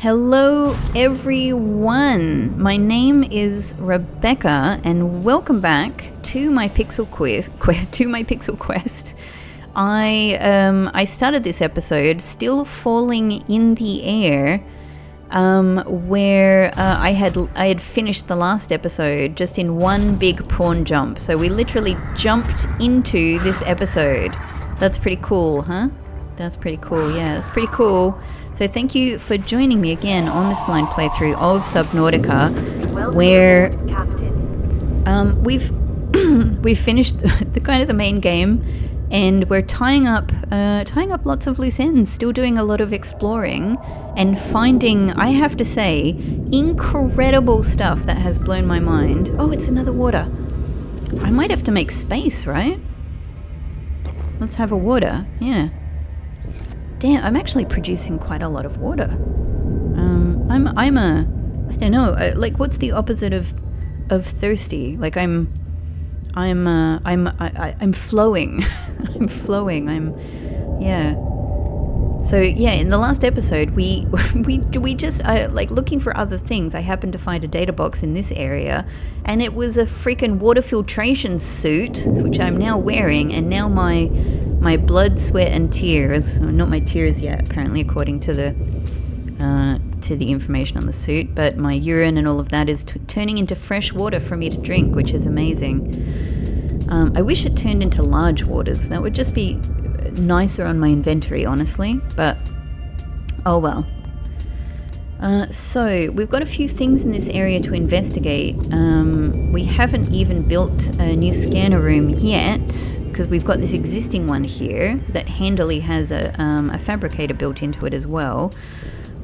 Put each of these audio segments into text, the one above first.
Hello everyone, my name is Rebecca and welcome back to my Pixel Quest. I started this episode still falling in the air, where I had finished the last episode just in one big prawn jump. So we literally jumped into this episode. That's pretty cool, huh? That's pretty cool. Yeah, that's pretty cool. So thank you for joining me again on this blind playthrough of Subnautica, where we've finished the main game, and we're tying up lots of loose ends, still doing a lot of exploring and finding, I have to say, incredible stuff that has blown my mind. Oh, it's another water. I might have to make space, right? Let's have a water. Yeah. Damn, I'm actually producing quite a lot of water. I don't know, like, what's the opposite of thirsty? Like, I'm flowing. I'm flowing. Yeah. So yeah, in the last episode, we just like looking for other things. I happened to find a data box in this area, and it was a freaking water filtration suit, which I'm now wearing, and now my blood, sweat, and tears, not my tears yet, apparently, according to the information on the suit, but my urine and all of that is turning into fresh water for me to drink, which is amazing. I wish it turned into large waters. That would just be nicer on my inventory, honestly, but oh well. So we've got a few things in this area to investigate. We haven't even built a new scanner room yet, because we've got this existing one here that handily has a fabricator built into it as well.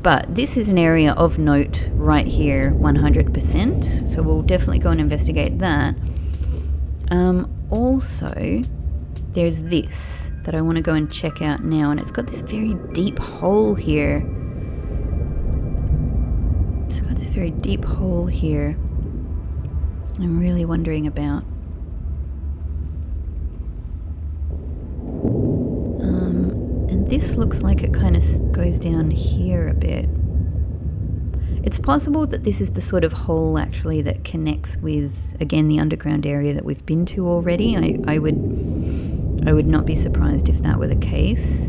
But this is an area of note right here, 100%. So we'll definitely go and investigate that. Also, there's this that I want to go and check out now, and it's got this very deep hole here. It's got this very deep hole here I'm really wondering about. And this looks like it kind of goes down here a bit. It's possible that this is the sort of hole actually that connects with, again, the underground area that we've been to already. I would not be surprised if that were the case.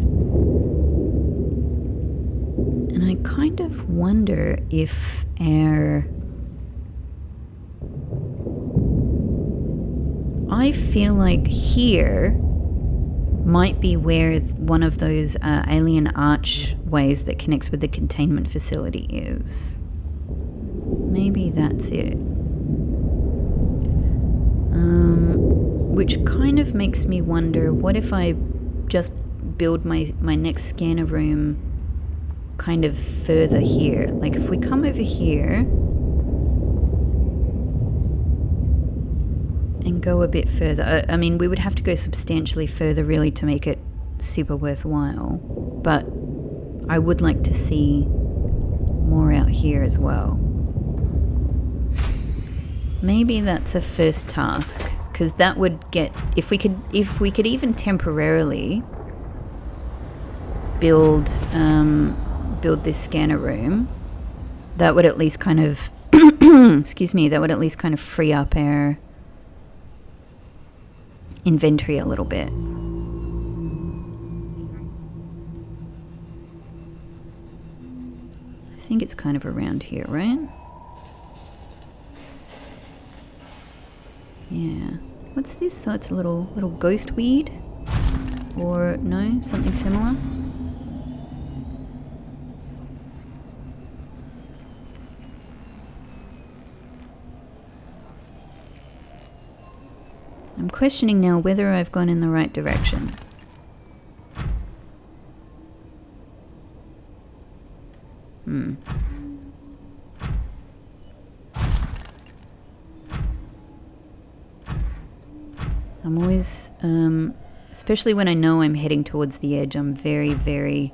And I kind of wonder if I feel like here might be where one of those alien archways that connects with the containment facility is. Maybe that's it. Which kind of makes me wonder, what if I just build my next scanner room kind of further here? Like, if we come over here and go a bit further. I mean, we would have to go substantially further really to make it super worthwhile, but I would like to see more out here as well. Maybe that's a first task, because that would get, if we could even temporarily build this scanner room, that would at least kind of excuse me, that would at least kind of free up our inventory a little bit. I think it's kind of around here, right? Yeah. What's this? So it's a little ghost weed? Or no, something similar? I'm questioning now whether I've gone in the right direction. I'm always, especially when I know I'm heading towards the edge, I'm very, very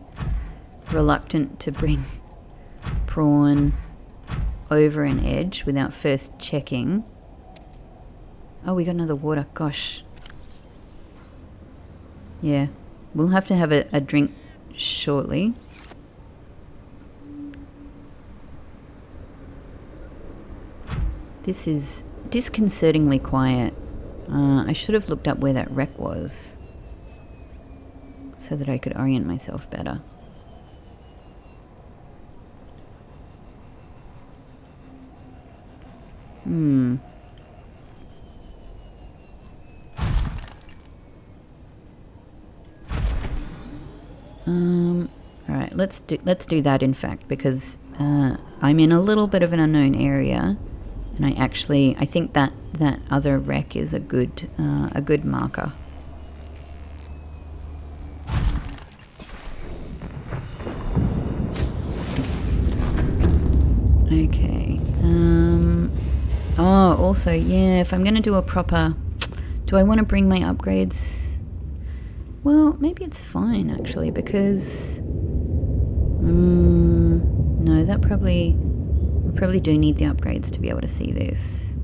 reluctant to bring prawn over an edge without first checking. Oh, we got another water. Gosh. Yeah. We'll have to have a drink shortly. This is disconcertingly quiet. I should have looked up where that wreck was so that I could orient myself better. Alright, let's do that in fact, because I'm in a little bit of an unknown area, and I think that other wreck is a good marker. Okay. Oh, also, yeah, if I'm going to do a proper... Do I want to bring my upgrades? Well, maybe it's fine, actually, because... no, that probably... We probably do need the upgrades to be able to see this.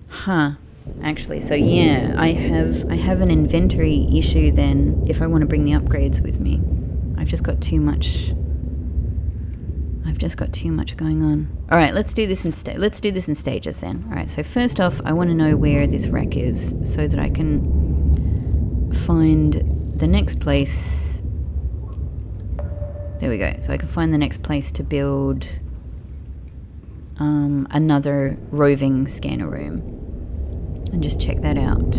Huh. Actually, so yeah, I have an inventory issue then if I want to bring the upgrades with me. I've just got too much going on. All right, let's do this in stages then. All right, so first off, I want to know where this wreck is so that I can find the next place. There we go. So I can find the next place to build another roving scanner room and just check that out.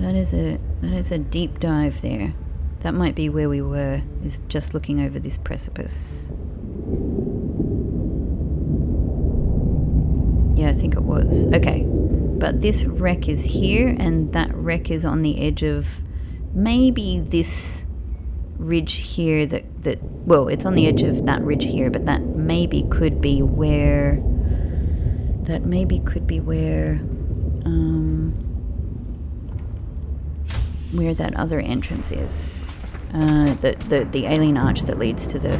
That is a deep dive there. That might be where we were, is just looking over this precipice. Yeah, I think it was. Okay. But this wreck is here, and that wreck is on the edge of maybe this ridge here well, it's on the edge of that ridge here, but that maybe could be where where that other entrance is. The alien arch that leads to the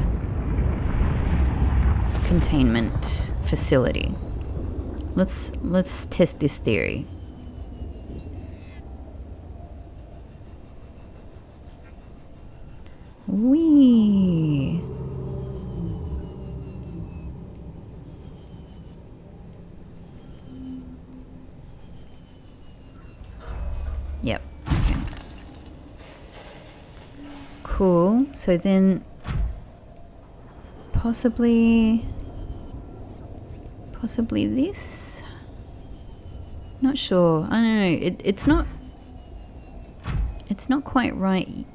containment facility. Let's test this theory. Whee! Yep. Okay. Cool. So then possibly this? Not sure. I don't know. It's not quite right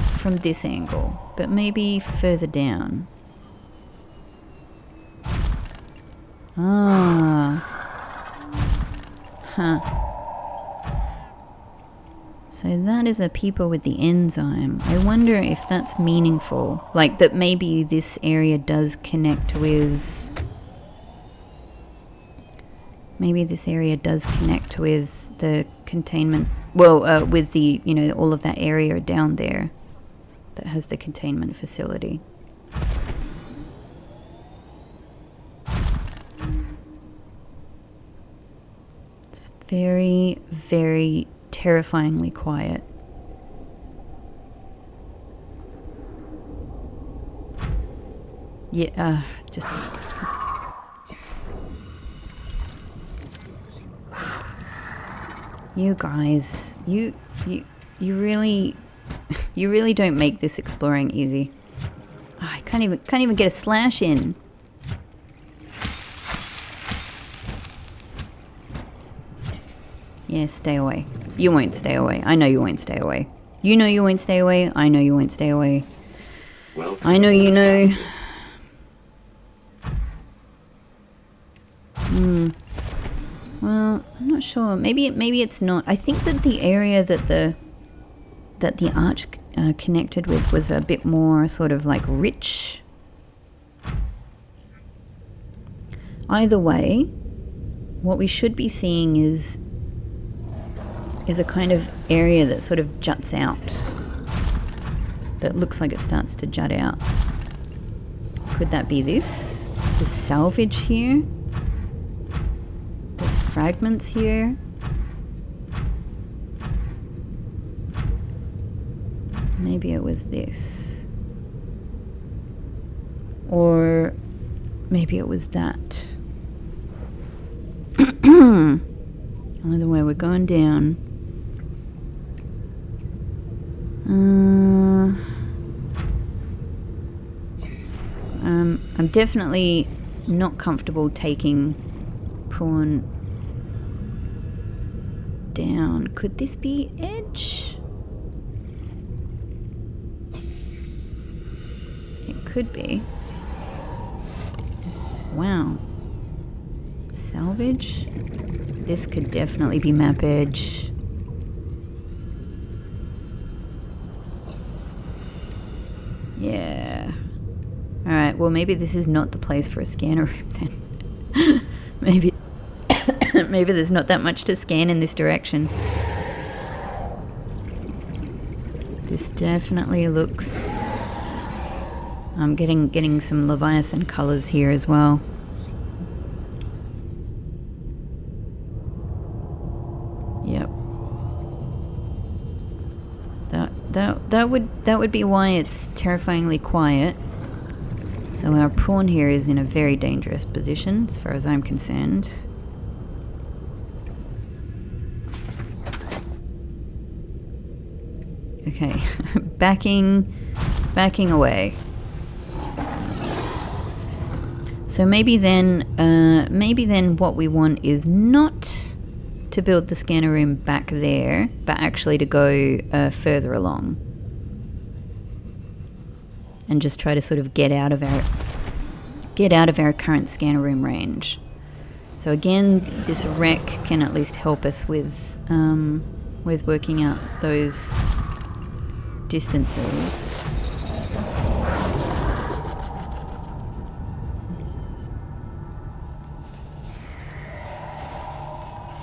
from this angle, but maybe further down. Ah. Huh. So that is a peeper with the enzyme. I wonder if that's meaningful. Like that maybe this area does connect with... Maybe this area does connect with the containment... Well, with the, all of that area down there that has the containment facility. It's very, very terrifyingly quiet. Yeah, just... You guys, you really don't make this exploring easy. Oh, I can't even get a slash in. Yeah, stay away. You won't stay away. I know you won't stay away. You know you won't stay away. I know you won't stay away. Well, I know you know. Well, I'm not sure. Maybe it's not. I think that the area that the arch connected with was a bit more sort of like rich. Either way, what we should be seeing is a kind of area that sort of juts out. That looks like it starts to jut out. Could that be this? There's salvage here. There's fragments here. Maybe it was this. Or maybe it was that. Either way, we're going down. I'm definitely not comfortable taking prawn down. Could this be edge? It could be. Wow. Salvage? This could definitely be map edge. Yeah. Alright, well maybe this is not the place for a scanner room then. Maybe maybe there's not that much to scan in this direction. This definitely looks... I'm getting some Leviathan colours here as well. Yep. That would be why it's terrifyingly quiet. So our prawn here is in a very dangerous position, as far as I'm concerned. Okay, backing away. So maybe then what we want is not to build the scanner room back there, but actually to go further along. And just try to sort of get out of our current scanner room range. So again, this wreck can at least help us with working out those distances.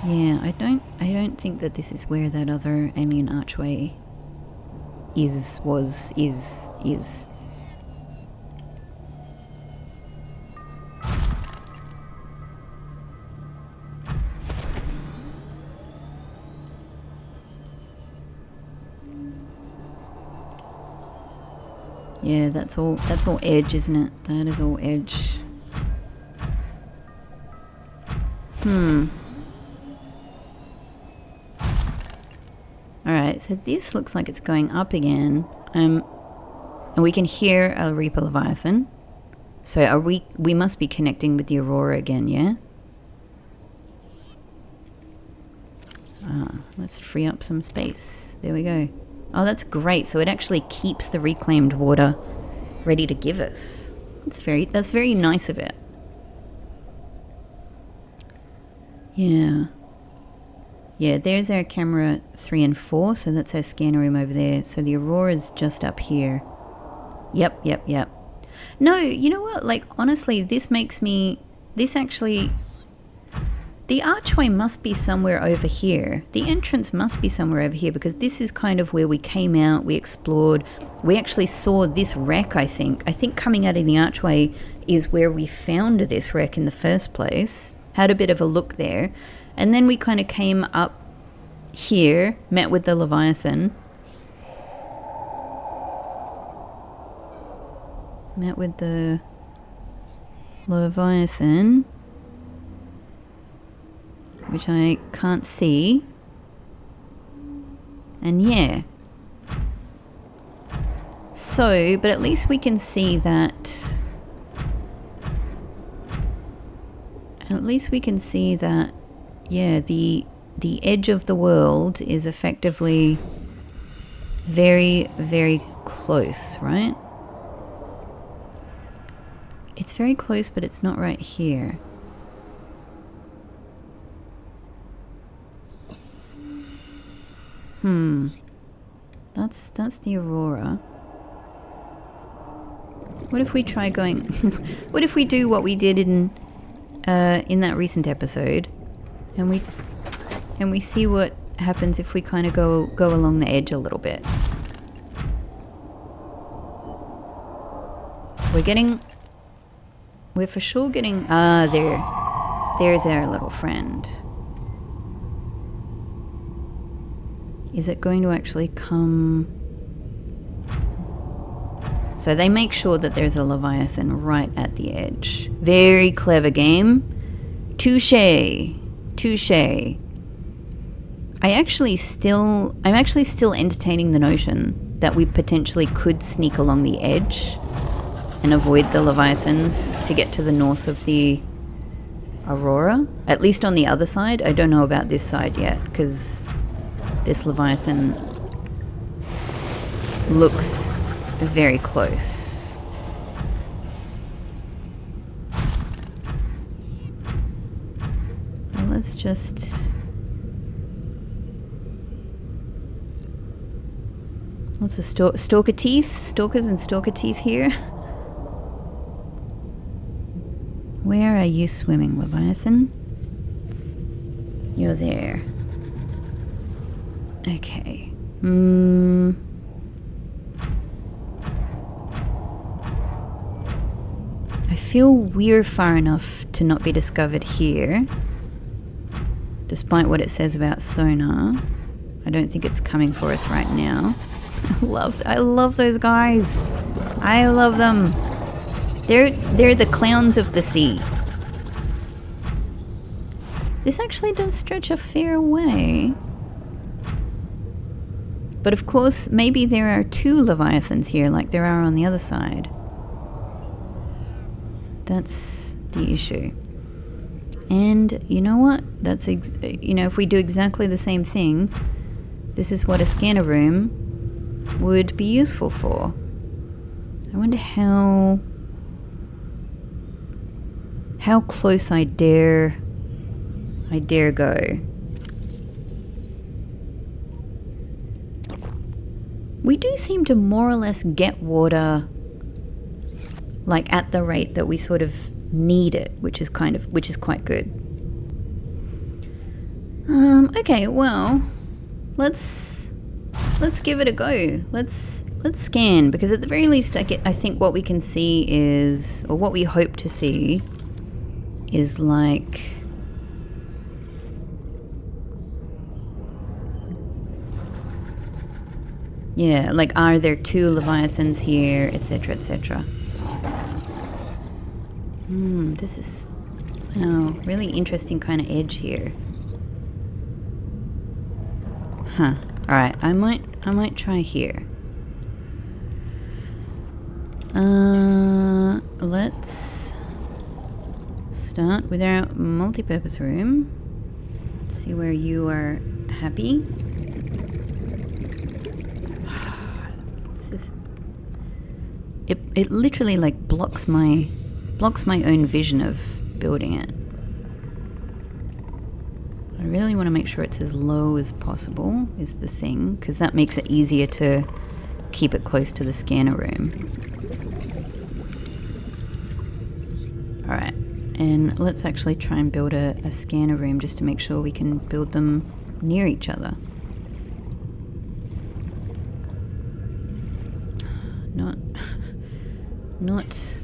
Yeah, I don't think that this is where that other alien archway is. Yeah, that's all edge, isn't it? That is all edge. Alright, so this looks like it's going up again. And we can hear a Reaper Leviathan. So we must be connecting with the Aurora again, yeah? Let's free up some space. There we go. Oh, that's great. So it actually keeps the reclaimed water ready to give us. That's very nice of it. Yeah. Yeah, there's our camera 3 and 4, so that's our scanner room over there. So the Aurora's just up here. Yep. No, you know what? Like, honestly, the archway must be somewhere over here. The entrance must be somewhere over here, because this is kind of where we came out, we explored. We actually saw this wreck, I think. I think coming out of the archway is where we found this wreck in the first place. Had a bit of a look there. And then we kind of came up here, met with the Leviathan. Met with the Leviathan, which I can't see. And yeah. So, but at least we can see that... yeah, the edge of the world is effectively very, very close, right? It's very close, but it's not right here. That's the Aurora. What if we try going... what if we do what we did in that recent episode, and we see what happens if we kind of go along the edge a little bit. We're for sure getting... there's our little friend. Is it going to actually come So they make sure that there's a Leviathan right at the edge. Very clever game. Touché. Touché. I'm actually still entertaining the notion that we potentially could sneak along the edge and avoid the Leviathans to get to the north of the Aurora. At least on the other side. I don't know about this side yet, because this Leviathan looks very close. Well, let's just... What's a stalker teeth? Stalkers and stalker teeth here. Where are you swimming, Leviathan? You're there. Okay. I feel we're far enough to not be discovered here. Despite what it says about sonar. I don't think it's coming for us right now. I love those guys. I love them. They're the clowns of the sea. This actually does stretch a fair way. But of course, maybe there are two Leviathans here like there are on the other side. That's the issue. And you know what? That's if we do exactly the same thing, this is what a scanner room would be useful for. I wonder how close I dare go. We do seem to more or less get water like at the rate that we sort of need it, which is quite good. Okay, well, let's give it a go. Let's scan, because at the very least I think what we can see is, or what we hope to see is like, yeah, like are there two Leviathans here, etc, etc. This is, wow, really interesting kind of edge here. Huh. Alright, I might try here. Let's start with our multi-purpose room. See where you are happy. It literally like blocks my own vision of building it. I really want to make sure it's as low as possible is the thing, because that makes it easier to keep it close to the scanner room. Alright, and let's actually try and build a scanner room just to make sure we can build them near each other. Not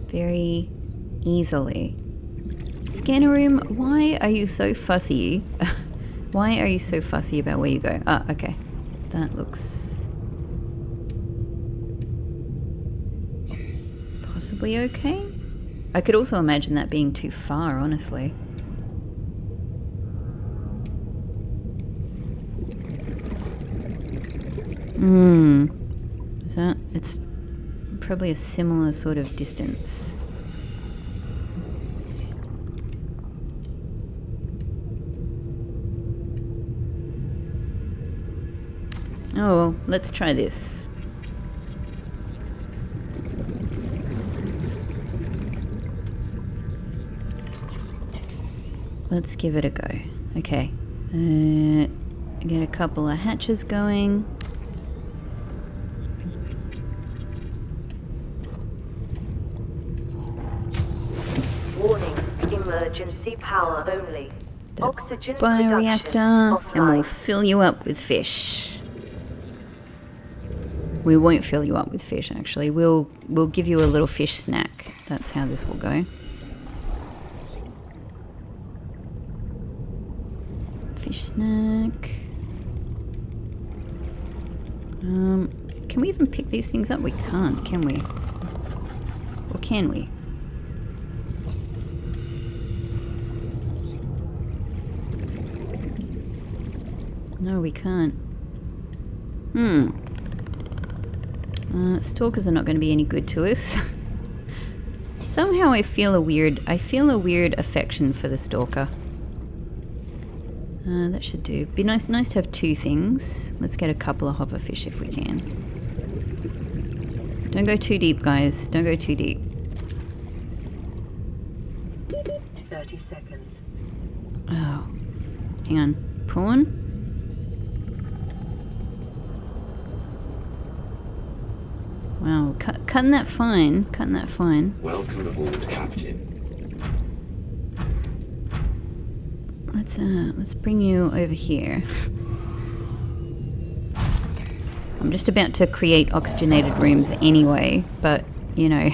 very easily. Scanner room, why are you so fussy? Why are you so fussy about where you go? Ah, okay. That looks possibly okay. I could also imagine that being too far, honestly. Is that... it's probably a similar sort of distance. Oh, well, let's try this. Let's give it a go. Okay. Get a couple of hatches going. Warning, emergency power only. Oxygen Bioreactor, production and we'll offline. fill you up with fish. We won't fill you up with fish, actually. We'll give you a little fish snack. That's how this will go. Fish snack. Can we even pick these things up? We can't, can we? Or can we? No, we can't. Stalkers are not going to be any good to us. Somehow I feel a weird affection for the stalker. That should do. Be nice to have two things. Let's get a couple of hoverfish if we can. Don't go too deep, guys. Don't go too deep. 30 seconds. Oh. Hang on. Prawn? Wow, cutting that fine. Cutting that fine. Welcome aboard, Captain. Let's bring you over here. I'm just about to create oxygenated rooms anyway, but you know.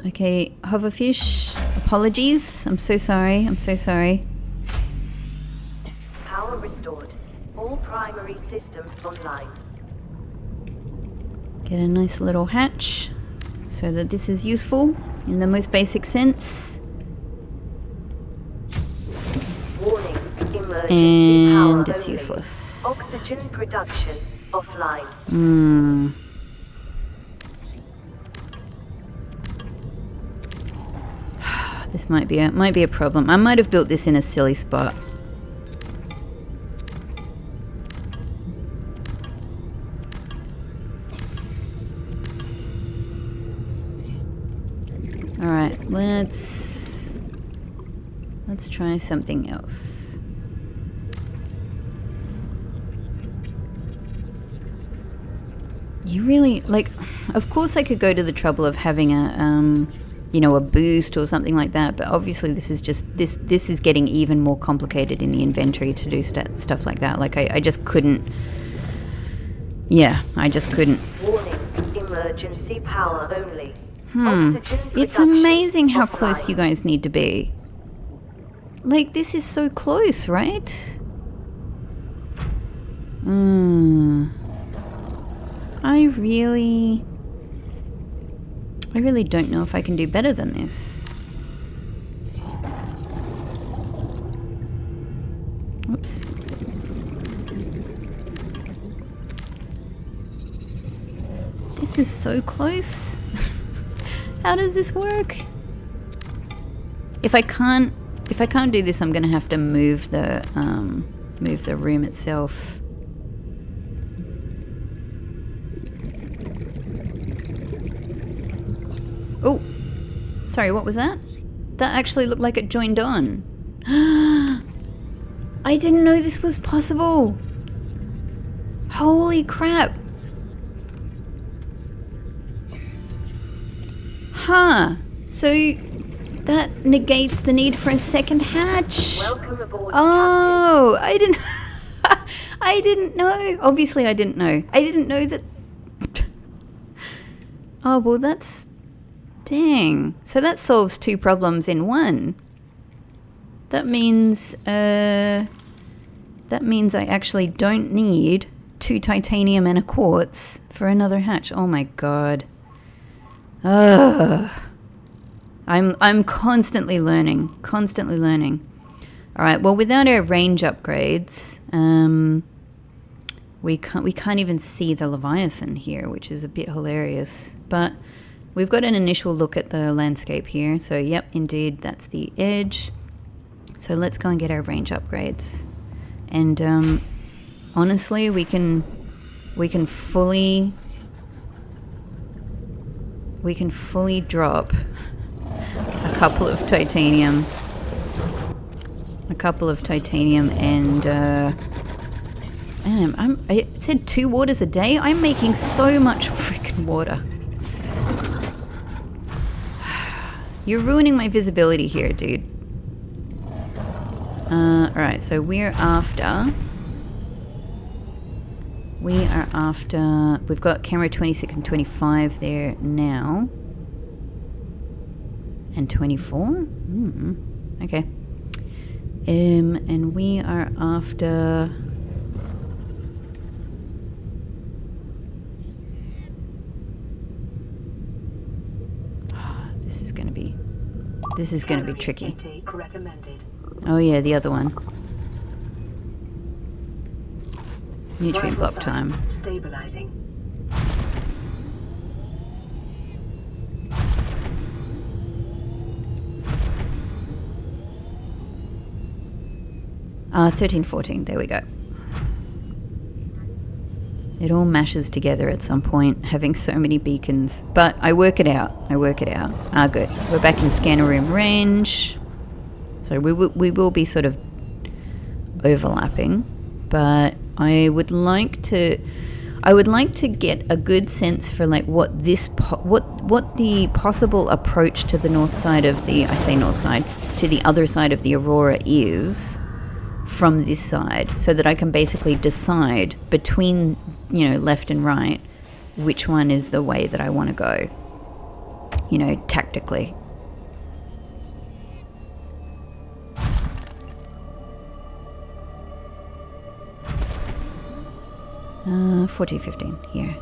Okay, hoverfish. Apologies. I'm so sorry. I'm so sorry. Power restored. All primary systems online. Get a nice little hatch so that this is useful in the most basic sense. Warning. Emergency power And it's only. useless. Oxygen production offline. This might be a problem. I might have built this in a silly spot. All right, let's try something else. You really, like, of course I could go to the trouble of having a you know, a boost or something like that, but obviously this is just this is getting even more complicated in the inventory to do stuff like that. Like I just couldn't. Yeah, I just couldn't. Warning. Emergency power only. Oxygen It's production amazing how offline. close you guys need to be. Like, this is so close, right? I really don't know if I can do better than this. Whoops. This is so close. How does this work? If I can't do this, I'm gonna have to move the room itself. Oh, sorry, what was that? That actually looked like it joined on. I didn't know this was possible. Holy crap. Huh. So that negates the need for a second hatch. Welcome aboard, Oh, I didn't I didn't know. Obviously I didn't know. I didn't know that. Oh, well that's dang. So that solves two problems in one. That means I actually don't need 2 titanium and a quartz for another hatch. Oh my god. I'm constantly learning. All right. Well, without our range upgrades, we can't even see the Leviathan here, which is a bit hilarious. But we've got an initial look at the landscape here. So, yep, indeed, that's the edge. So let's go and get our range upgrades. And honestly, we can fully drop a couple of titanium and damn, I said 2 waters a day. I'm making so much freaking water. You're ruining my visibility here, dude. Alright, so we've got camera 26 and 25 there now. And 24? Okay. And we are after... This is going to be tricky. Oh yeah, the other one. Nutrient block time. Stabilizing. 13, 14, there we go. It all mashes together at some point, having so many beacons. But I work it out. Ah, good. We're back in scanner room range. So we will be sort of overlapping. But I would like to get a good sense for like what the possible approach to the north side of the, I say north side, to the other side of the Aurora is from this side, so that I can basically decide between, you know, left and right, which one is the way that I want to go, you know, tactically. Uh, 14, 15 here.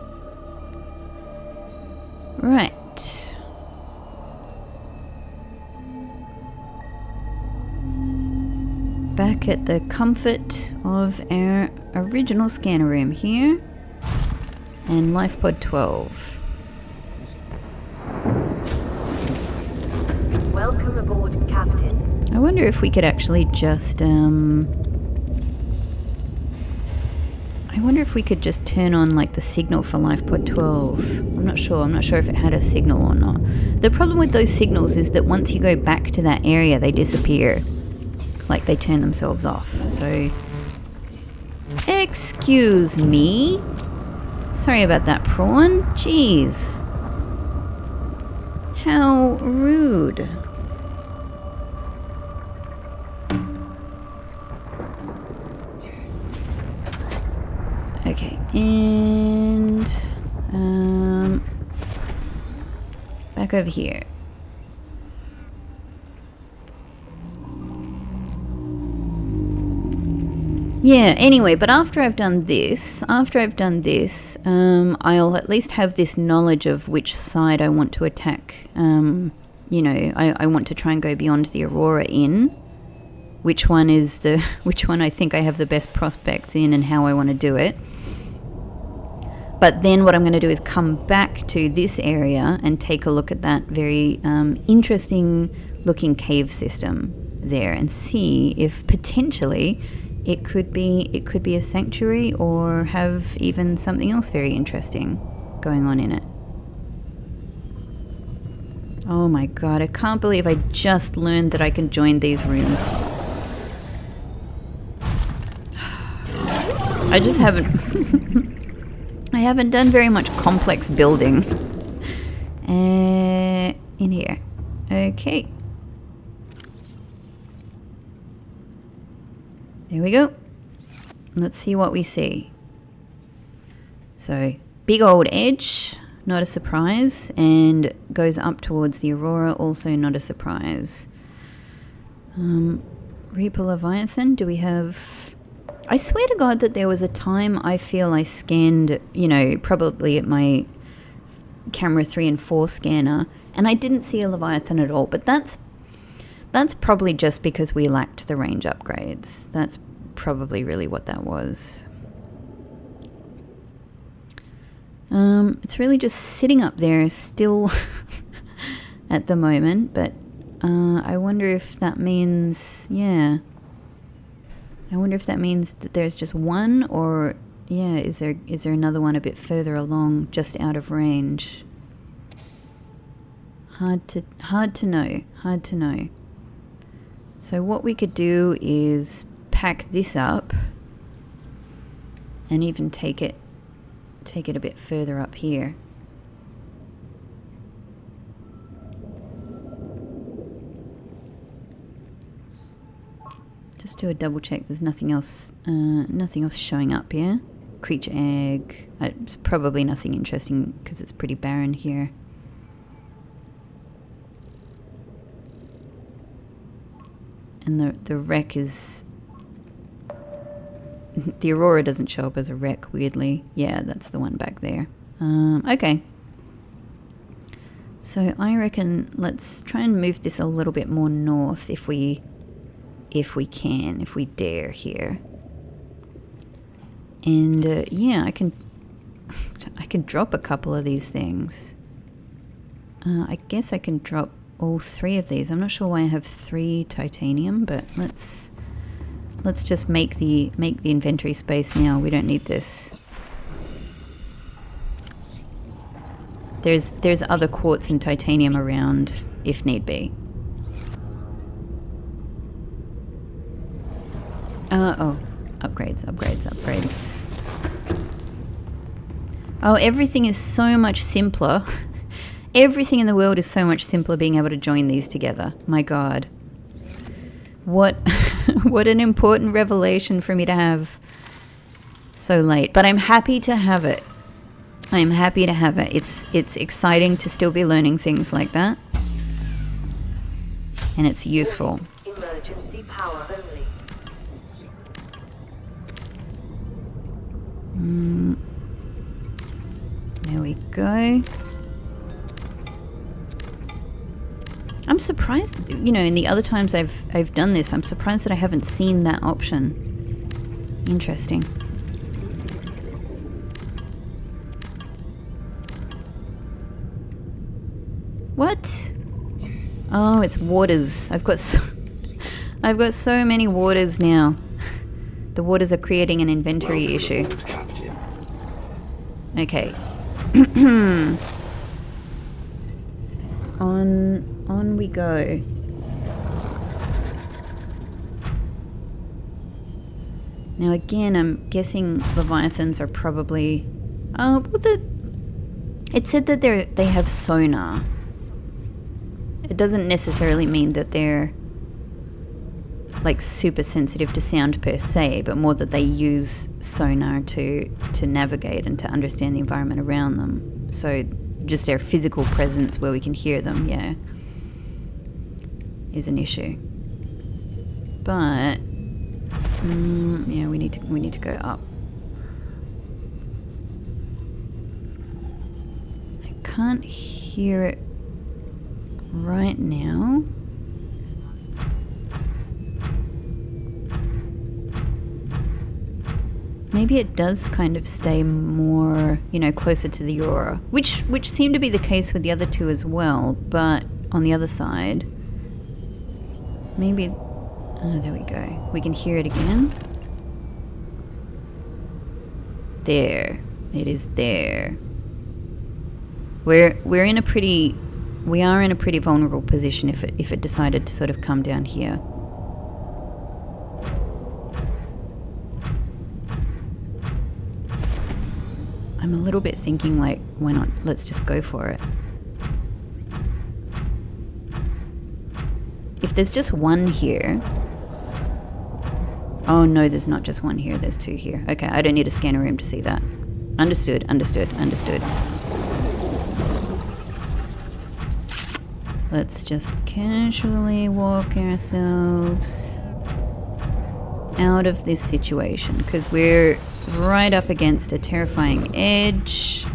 Right. Back at the comfort of our original scanner room here. And life pod 12. Welcome aboard, Captain. I wonder if we could actually just I wonder if we could just turn on like the signal for life pod 12. I'm not sure if it had a signal or not. The problem with those signals is that once you go back to that area, they disappear. Like they turn themselves off. So excuse me. Sorry about that, prawn. Jeez. How rude. Okay, and back over here. Yeah, anyway, but after I've done this, I'll at least have this knowledge of which side I want to attack. You know, I want to try and go beyond the Aurora in. Which one I think I have the best prospects in and how I want to do it. But then what I'm going to do is come back to this area and take a look at that very interesting looking cave system there and see if potentially it could be a sanctuary or have even something else very interesting going on in it. Oh my god, I can't believe I just learned that I can join these rooms. I just haven't I haven't done very much complex building in here. Okay. There we go. Let's see what we see. So, big old edge, not a surprise, and goes up towards the Aurora, also not a surprise. Reaper Leviathan, do we have... I swear to God that there was a time I feel I scanned, you know, probably at my camera 3 and 4 scanner, and I didn't see a Leviathan at all, but that's probably just because we lacked the range upgrades. That's probably really what that was. It's really just sitting up there still at the moment, but I wonder if that means, yeah. I wonder if that means that there's just one, or, yeah, is there another one a bit further along, just out of range? Hard to know. So what we could do is pack this up and even take it a bit further up here. Just do a double check. There's nothing else showing up here. Creature egg. It's probably nothing interesting because it's pretty barren here. And the wreck is... the Aurora doesn't show up as a wreck, weirdly. Yeah, that's the one back there. Okay. So I reckon let's try and move this a little bit more north if we can, if we dare here. And yeah, I can drop a couple of these things. I guess I can drop all 3 of these. I'm not sure why I have 3 titanium, but let's just make the inventory space now. We don't need this. There's other quartz and titanium around if need be. Oh, upgrades. Oh, everything is so much simpler. Everything in the world is so much simpler being able to join these together. My God. What what an important revelation for me to have so late. But I'm happy to have it. I'm happy to have it. It's exciting to still be learning things like that. And it's useful. Emergency power only. There we go. I'm surprised, you know, in the other times I've done this, I'm surprised that I haven't seen that option. Interesting. What? Oh, it's waters. I've got so many waters now. The waters are creating an inventory issue. Okay. On we go. Now again, I'm guessing leviathans are probably... Oh, it said that they have sonar. It doesn't necessarily mean that they're like super sensitive to sound per se, but more that they use sonar to navigate and to understand the environment around them. So just their physical presence where we can hear them, yeah, is an issue. But yeah, we need to go up. I can't hear it right now. Maybe it does kind of stay more, you know, closer to the aurora, which seemed to be the case with the other two as well. But on the other side, maybe. Oh, there we go. We can hear it again. There, it is there. We are in a pretty vulnerable position if it decided to sort of come down here. I'm a little bit thinking, like, why not? Let's just go for it. If there's just one here... Oh no, there's not just one here, there's two here. Okay, I don't need a scanner room to see that. Understood. Let's just casually walk ourselves out of this situation, because we're right up against a terrifying edge,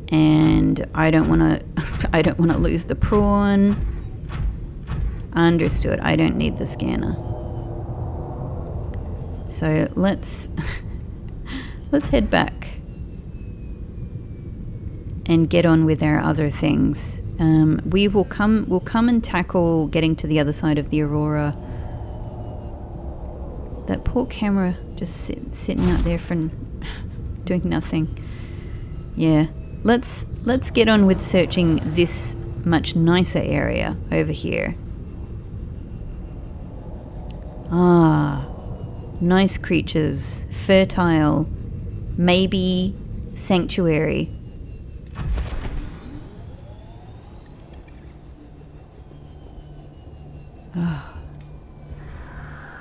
and I don't want to lose the prawn. Understood. I don't need the scanner. So let's head back and get on with our other things. We'll come and tackle getting to the other side of the aurora. That poor camera just sitting out there for doing nothing. Yeah, let's get on with searching this much nicer area over here. Ah, nice creatures, fertile, maybe sanctuary. Oh.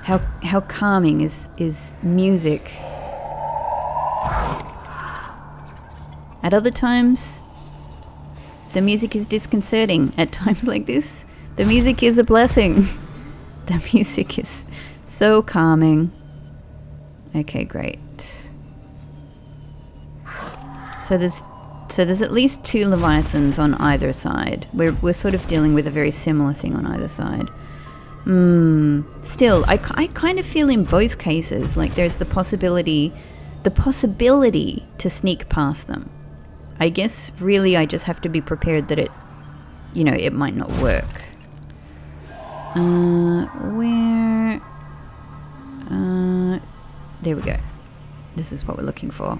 How calming is music. At other times, the music is disconcerting. At times like this, the music is a blessing. The music is so calming. Okay, great. So there's at least 2 leviathans on either side. We're sort of dealing with a very similar thing on either side. Still, I kind of feel in both cases like there's the possibility to sneak past them. I guess really I just have to be prepared that it might not work. Where? There we go. This is what we're looking for.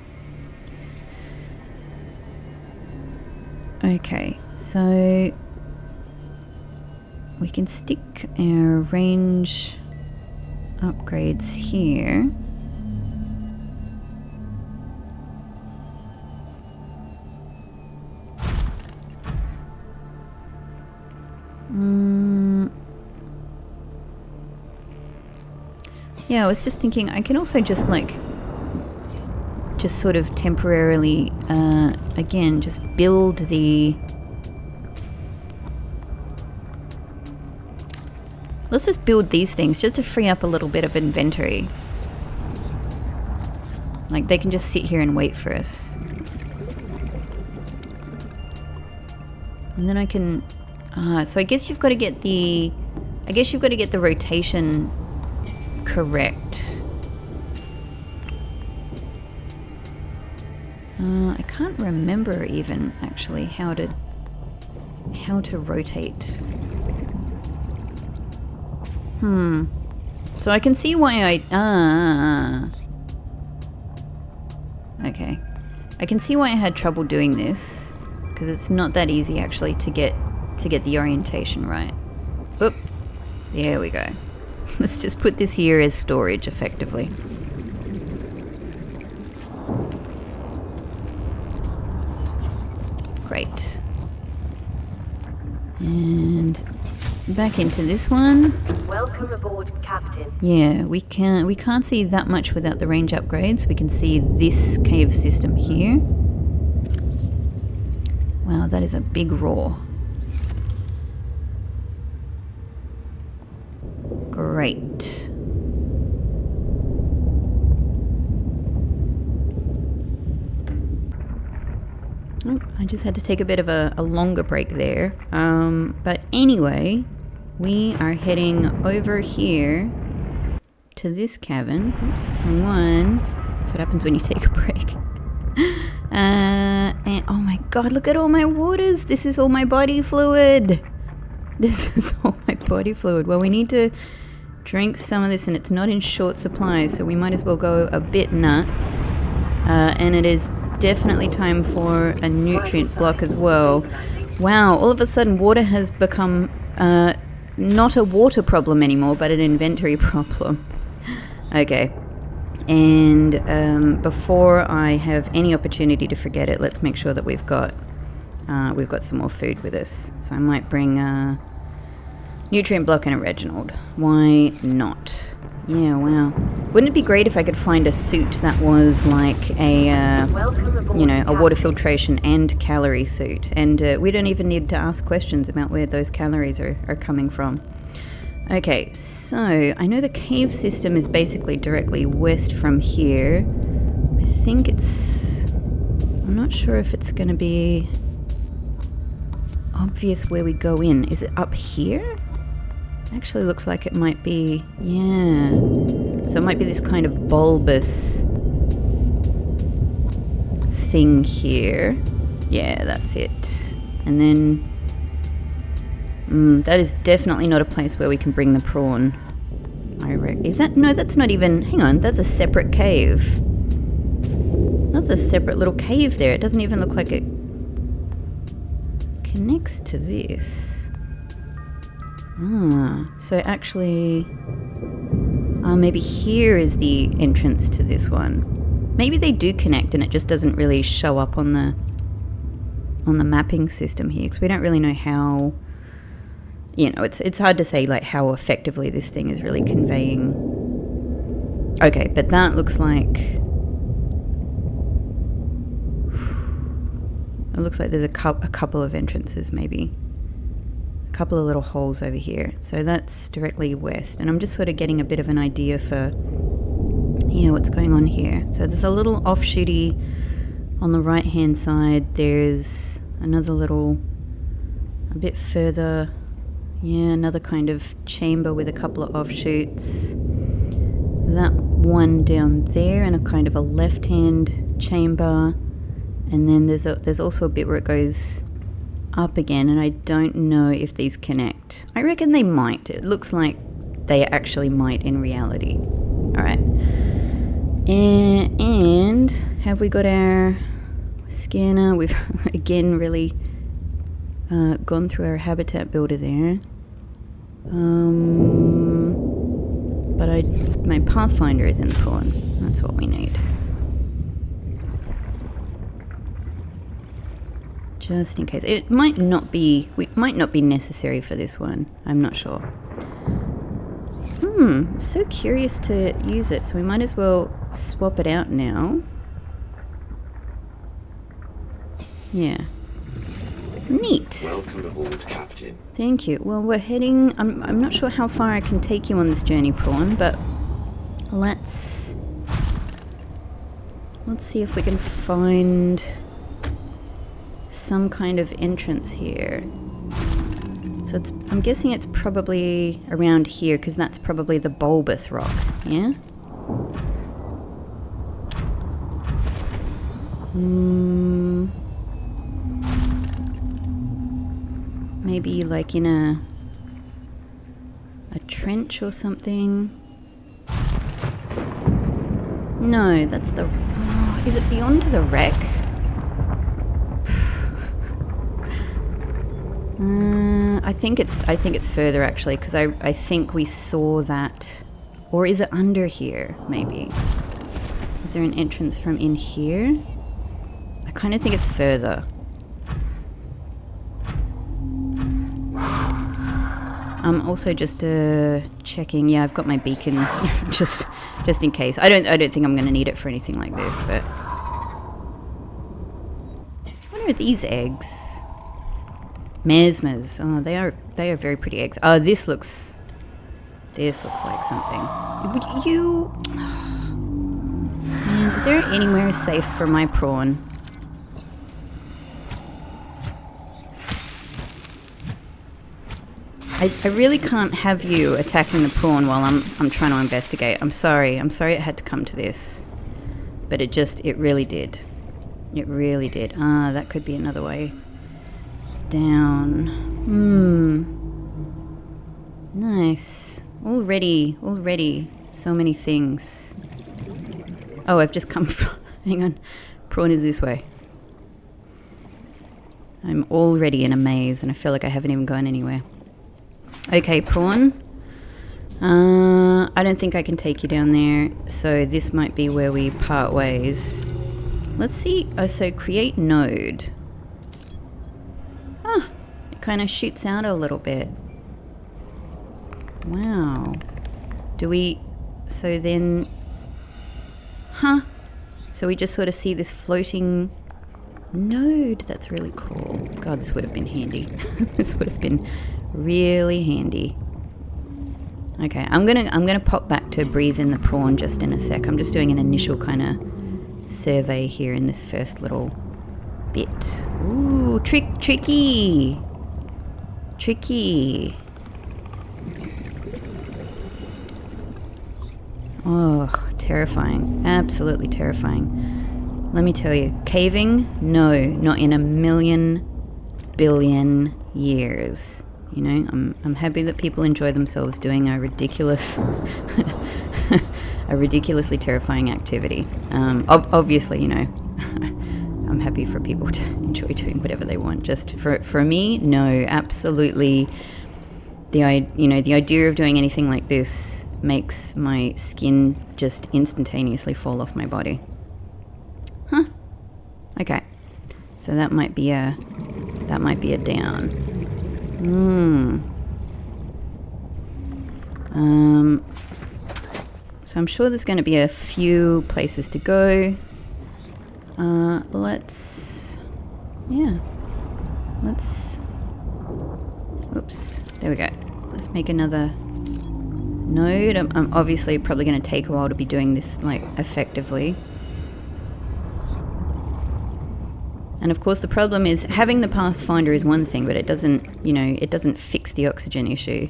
Okay, so we can stick our range upgrades here. Yeah, I was just thinking I can also just sort of temporarily, again, just build the... Let's just build these things just to free up a little bit of inventory. Like, they can just sit here and wait for us. And then I can... so I guess you've got to get the... rotation correct. I can't remember even actually how to rotate. So I can see why okay. I can see why I had trouble doing this, because it's not that easy actually to get the orientation right. Oop. There we go. Let's just put this here as storage effectively. Great. And back into this one. Welcome aboard, Captain. Yeah, we can't see that much without the range upgrades. We can see this cave system here. Wow, that is a big roar. Great. Oh, I just had to take a bit of a longer break there. But anyway, we are heading over here to this cavern. Oops, wrong one. That's what happens when you take a break. And oh my god, look at all my waters. This is all my body fluid. This is all my body fluid. Well, we need to drink some of this, and it's not in short supply, so we might as well go a bit nuts. And it is definitely time for a nutrient block as well. Wow, all of a sudden water has become not a water problem anymore, but an inventory problem. Okay. And before I have any opportunity to forget it, let's make sure that we've got some more food with us. So I might bring a nutrient block and a Reginald. Why not? Yeah, wow. Wouldn't it be great if I could find a suit that was like a water filtration and calorie suit, and we don't even need to ask questions about where those calories are coming from. Okay, so I know the cave system is basically directly west from here. I think I'm not sure if it's going to be obvious where we go in. Is it up here? Actually looks like it might be, yeah. So it might be this kind of bulbous thing here. Yeah, that's it. And then, that is definitely not a place where we can bring the prawn. I reckon. Is that? No, that's not even, hang on, that's a separate cave. That's a separate little cave there. It doesn't even look like it connects to this. So actually, maybe here is the entrance to this one. Maybe they do connect and it just doesn't really show up on the mapping system here, because we don't really know how, it's hard to say like how effectively this thing is really conveying. Okay, but that looks like, it looks like there's a couple of entrances maybe. couple of little holes over here. So that's directly west. And I'm just sort of getting a bit of an idea for, yeah, what's going on here. So there's a little offshooty on the right hand side. There's another little, a bit further, yeah, another kind of chamber with a couple of offshoots. That one down there, and a kind of a left hand chamber. And then there's also a bit where it goes up again, and I don't know if these connect. I reckon they might. It looks like they actually might in reality. Alright. And have we got our scanner? We've again really gone through our habitat builder there. But my Pathfinder is in the prawn. That's what we need. Just in case. It might not be necessary for this one. I'm not sure. I'm so curious to use it, so we might as well swap it out now. Yeah. Neat. Welcome aboard, Captain. Thank you. Well, we're heading... I'm not sure how far I can take you on this journey, prawn, but let's see if we can find some kind of entrance here. So I'm guessing it's probably around here, because that's probably the bulbous rock, yeah? Maybe like in a trench or something. No, that's the... Oh, is it beyond the wreck? I think it's further actually, because I think we saw that. Or is it under here, maybe? Is there an entrance from in here? I kind of think it's further. I'm also just checking. Yeah, I've got my beacon just in case. I don't think I'm going to need it for anything like this, but what are these eggs? Mesmers. Oh, they are very pretty eggs. Oh, this looks like something. Man, is there anywhere safe for my prawn? I really can't have you attacking the prawn while I'm trying to investigate. I'm sorry it had to come to this. But it really did. It really did. Ah, that could be another way down. Nice. Already so many things. Oh, I've just come from... Hang on. Prawn is this way. I'm already in a maze and I feel like I haven't even gone anywhere. Okay, prawn. I don't think I can take you down there, so this might be where we part ways. Let's see. Oh, so create node. Ah, it kind of shoots out a little bit. Wow. Do we... So then... Huh. So we just sort of see this floating node. That's really cool. God, this would have been handy. This would have been really handy. Okay, I'm gonna pop back to breathe in the prawn just in a sec. I'm just doing an initial kind of survey here in this first little bit. Ooh, tricky. Oh, terrifying. Absolutely terrifying. Let me tell you, caving? No, not in a million billion years. You know, I'm happy that people enjoy themselves doing a ridiculous, a ridiculously terrifying activity. Obviously, you know, I'm happy for people to enjoy doing whatever they want. Just for me, no, absolutely. The idea of doing anything like this makes my skin just instantaneously fall off my body. Huh. Okay. So that might be a down. So I'm sure there's going to be a few places to go. Let's Oops. There we go. Let's make another node. I'm obviously probably going to take a while to be doing this, like, effectively. And of course the problem is having the Pathfinder is one thing, but it doesn't, you know, it doesn't fix the oxygen issue.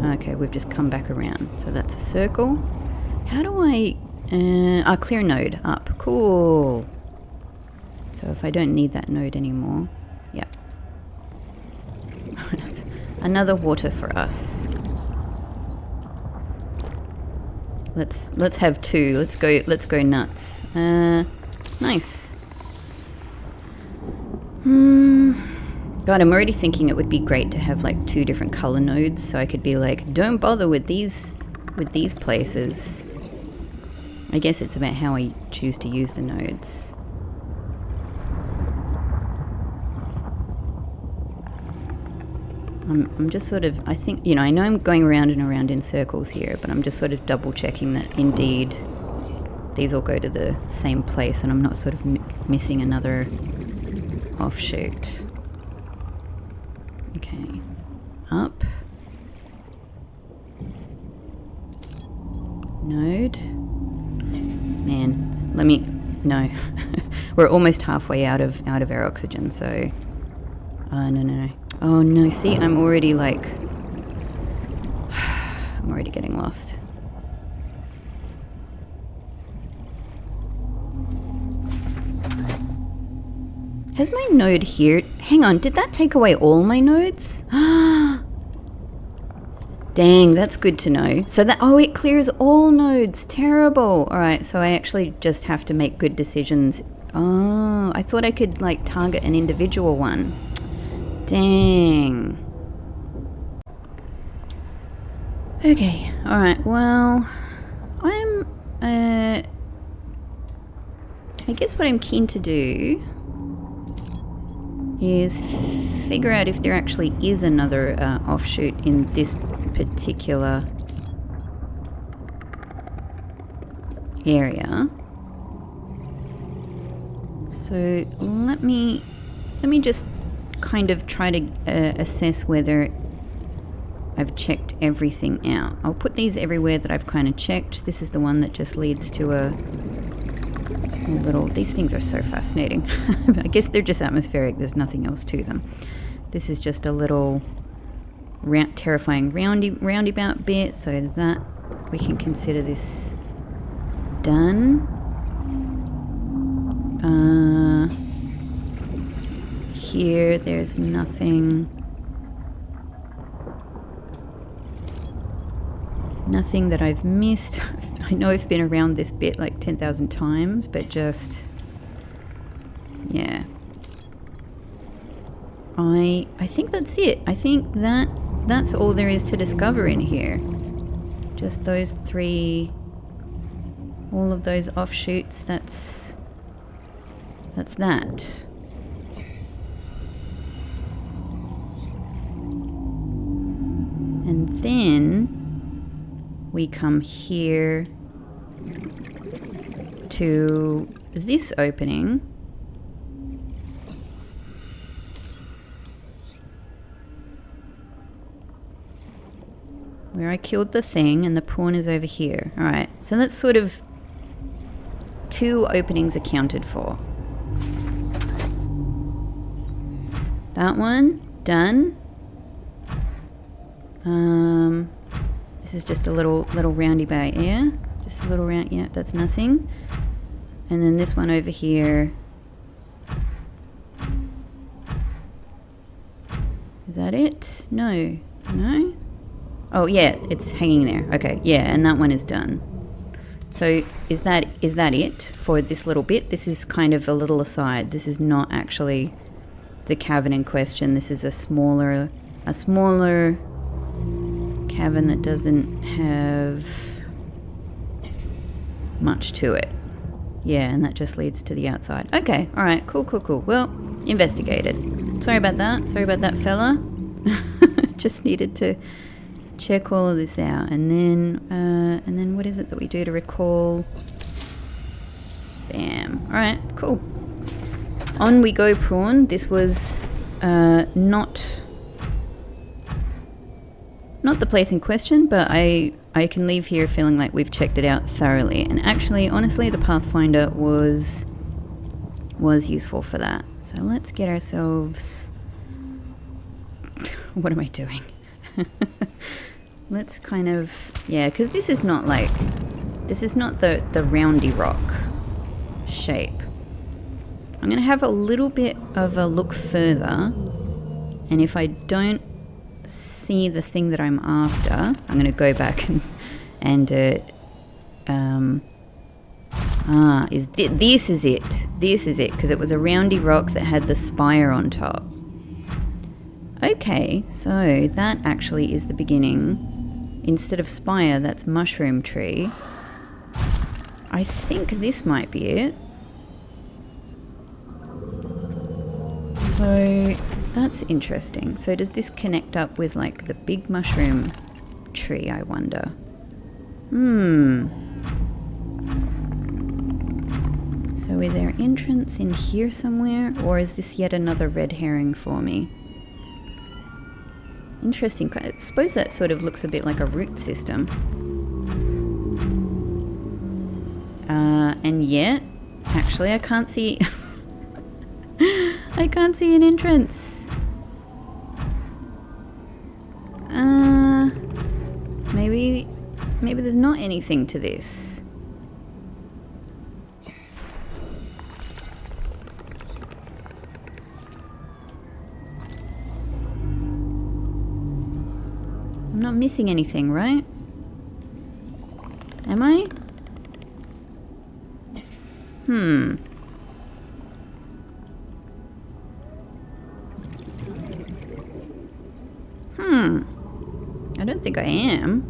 Okay, we've just come back around. So that's a circle. How do I... clear node up. Cool. So if I don't need that node anymore... Yeah. Another water for us. Let's have two. Let's go nuts. Nice. God, I'm already thinking it would be great to have like 2 different color nodes, so I could be like, don't bother with these places. I guess it's about how I choose to use the nodes. I'm just sort of, I think, you know, I know I'm going around and around in circles here, but I'm just sort of double checking that indeed these all go to the same place and I'm not sort of missing another offshoot. Okay, up. Node. Man, let me, no. We're almost halfway out of our oxygen, so, no. Oh no, see, I'm already like, I'm already getting lost. Has my node here... Hang on, did that take away all my nodes? Dang, that's good to know. So that... Oh, it clears all nodes. Terrible. Alright, so I actually just have to make good decisions. Oh, I thought I could, like, target an individual one. Dang. Okay, alright, well... I guess what I'm keen to do... is figure out if there actually is another offshoot in this particular area. So let me just kind of try to assess whether I've checked everything out. I'll put these everywhere that I've kind of checked. This is the one that just leads to a little... These things are so fascinating. I guess they're just atmospheric. There's nothing else to them. This is just a little terrifying roundabout bit, so that we can consider this done. Here, there's nothing that I've missed. I know I've been around this bit like 10,000 times, but just, yeah. I think that's it. I think that's all there is to discover in here. Just those 3, all of those offshoots, that's that. And then we come here to this opening. Where I killed the thing and the prawn is over here. Alright, so that's sort of 2 openings accounted for. That one, done. This is just a little roundabout, yeah? Just a little round, yeah, that's nothing. And then this one over here. Is that it? No. No? Oh, yeah, it's hanging there. Okay, yeah, and that one is done. So is that it for this little bit? This is kind of a little aside. This is not actually the cavern in question. This is a smaller cavern that doesn't have much to it. Yeah, and that just leads to the outside. Okay, alright, cool. Well, investigated. Sorry about that, fella. Just needed to check all of this out. And then what is it that we do to recall? Bam. Alright, cool. On we go, prawn. This was not the place in question, but I can leave here feeling like we've checked it out thoroughly. And actually, honestly, the Pathfinder was useful for that. So let's get ourselves... What am I doing? Let's kind of... Yeah, because this is not like... This is not the roundy rock shape. I'm going to have a little bit of a look further. And if I don't see the thing that I'm after, I'm going to go back and this is it. This is it, because it was a roundy rock that had the spire on top. Okay, so that actually is the beginning. Instead of spire, that's mushroom tree. I think this might be it. So that's interesting. So does this connect up with like the big mushroom tree, I wonder? So is there entrance in here somewhere, or is this yet another red herring for me? Interesting. I suppose that sort of looks a bit like a root system. And yet, actually I can't see... I can't see an entrance. Maybe there's not anything to this. I'm not missing anything, right? Am I? I don't think I am.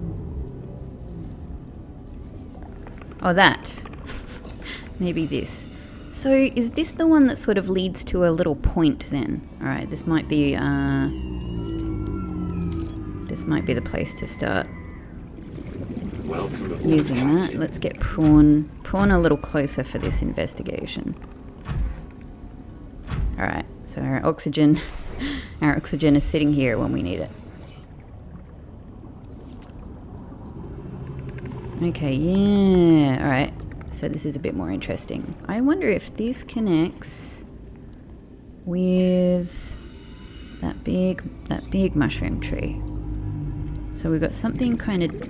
Oh, that. Maybe this. So is this the one that sort of leads to a little point then? Alright, this might be the place to start using that. Let's get prawn a little closer for this investigation. Alright, so our oxygen is sitting here when we need it. Okay, yeah, alright. So this is a bit more interesting. I wonder if this connects with that big mushroom tree. So we've got something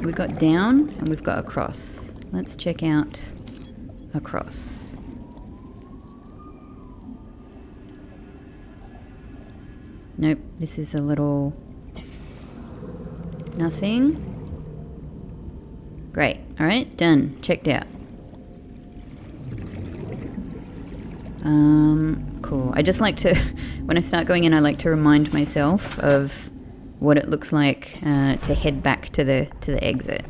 we've got down and we've got across. Let's check out across. Nope, this is a little... Nothing. Great. Alright, done. Checked out. Cool. I just like to, when I start going in, I like to remind myself of what it looks like to head back to the exit.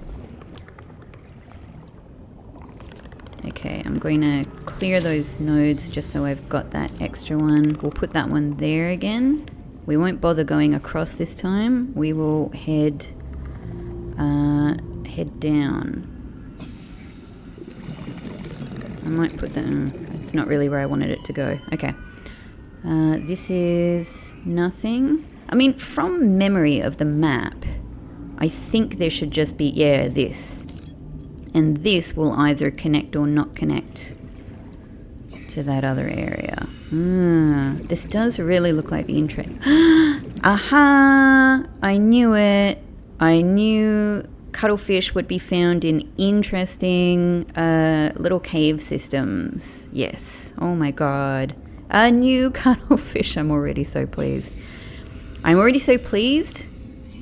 Okay, I'm going to clear those nodes just so I've got that extra one. We'll put that one there again. We won't bother going across this time. We will head down. I might put that in. It's not really where I wanted it to go. Okay. This is nothing. I mean, from memory of the map, I think there should just be, yeah, this. And this will either connect or not connect to that other area. This does really look like the intro. Aha! I knew it. I knew cuttlefish would be found in interesting little cave systems. Yes. Oh my god. A new cuttlefish. I'm already so pleased. I'm already so pleased.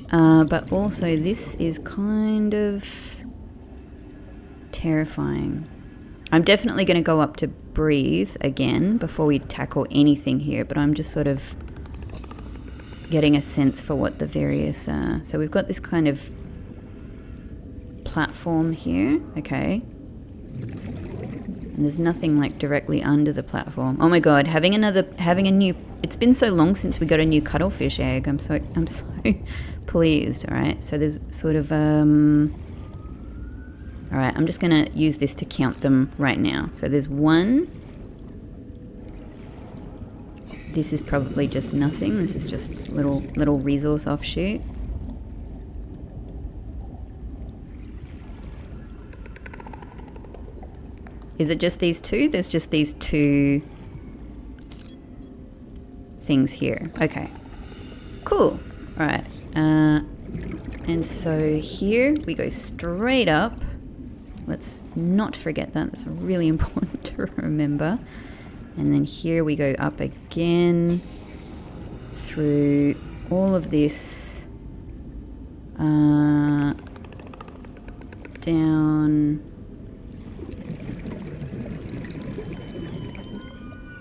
But also this is kind of terrifying. I'm definitely going to go up to breathe again before we tackle anything here, but I'm just sort of getting a sense for what the various so we've got this kind of platform here, okay, and there's nothing like directly under the platform. Oh my god, having a new, it's been so long since we got a new cuttlefish egg. I'm so pleased. All right, so there's sort of all right, I'm just gonna use this to count them right now. So there's 1, this is probably just nothing. This is just little resource offshoot. Is it just these two? There's just these two things here. Okay. Cool. All right. And so here we go straight up. Let's not forget that. That's really important to remember. And then here we go up again through all of this down.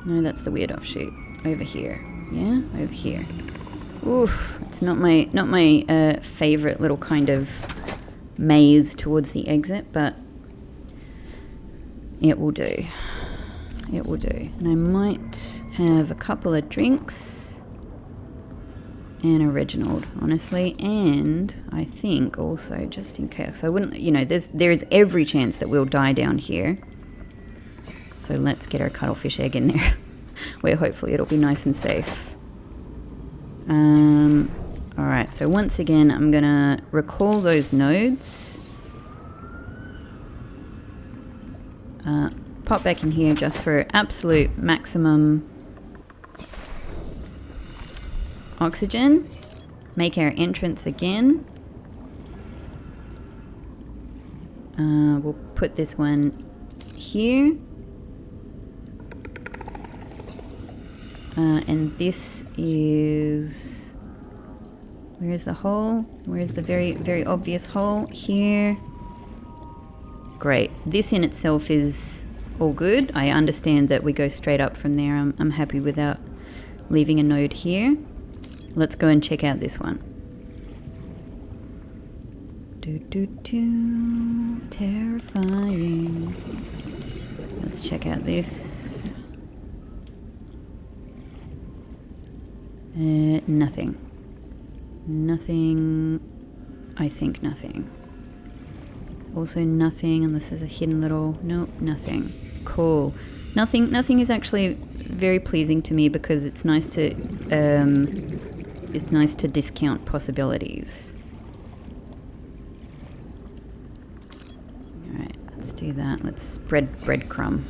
No, that's the weird offshoot. Over here. Yeah, over here. Oof, it's not my favorite little kind of maze towards the exit, but it will do. It will do. And I might have a couple of drinks and a Reginald, honestly, and I think also, just in case, I wouldn't, you know, there's every chance that we'll die down here. So let's get our cuttlefish egg in there, where hopefully it'll be nice and safe. Alright, so once again, I'm gonna recall those nodes. Pop back in here just for absolute maximum oxygen. Make our entrance again. We'll put this one here. And this is... Where's the hole? Where's the very, very obvious hole? Here. Great. This in itself is all good. I understand that we go straight up from there. I'm happy without leaving a node here. Let's go and check out this one. Terrifying. Let's check out this. Nothing. Nothing. I think nothing. Also nothing unless there's a hidden little... Nope, nothing. Cool. Nothing is actually very pleasing to me because it's nice to discount possibilities. Alright, let's do that. Let's spread breadcrumb.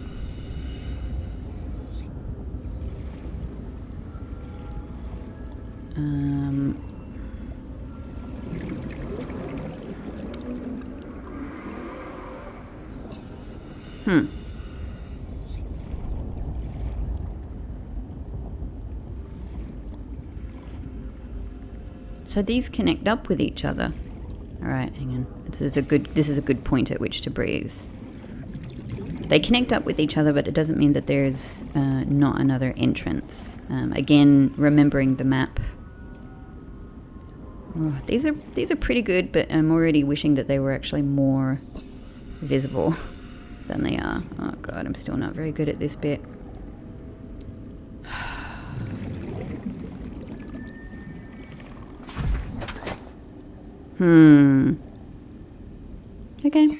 So these connect up with each other. All right, hang on. This is a good point at which to breathe. They connect up with each other, but it doesn't mean that there's not another entrance. Again, remembering the map. Oh, these are pretty good, but I'm already wishing that they were actually more visible than they are. Oh god, I'm still not very good at this bit. Okay.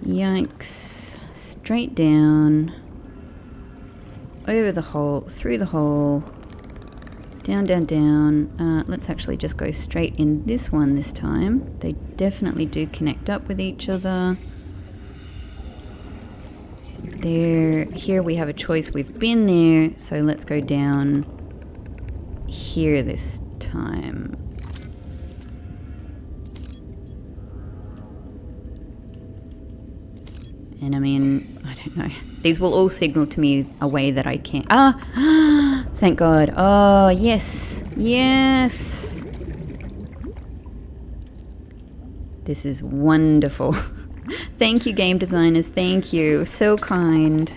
Yikes. Straight down. Over the hole. Through the hole. Down, down, down. Let's actually just go straight in this one this time. They definitely do connect up with each other. There. Here we have a choice. We've been there, so let's go down here this time. And I mean, I don't know. These will all signal to me a way that I can't. Ah! Thank God. Oh, yes. Yes. This is wonderful. Thank you, game designers. Thank you. So kind.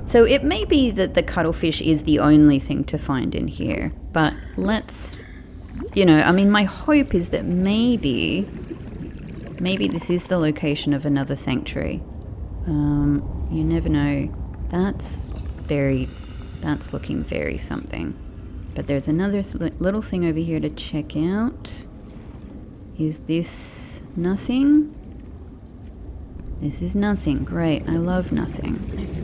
So it may be that the cuttlefish is the only thing to find in here, but let's, you know, I mean, my hope is that maybe this is the location of another sanctuary. You never know. That's looking very something. But there's another little thing over here to check out. Is this nothing? This is nothing. Great. I love nothing.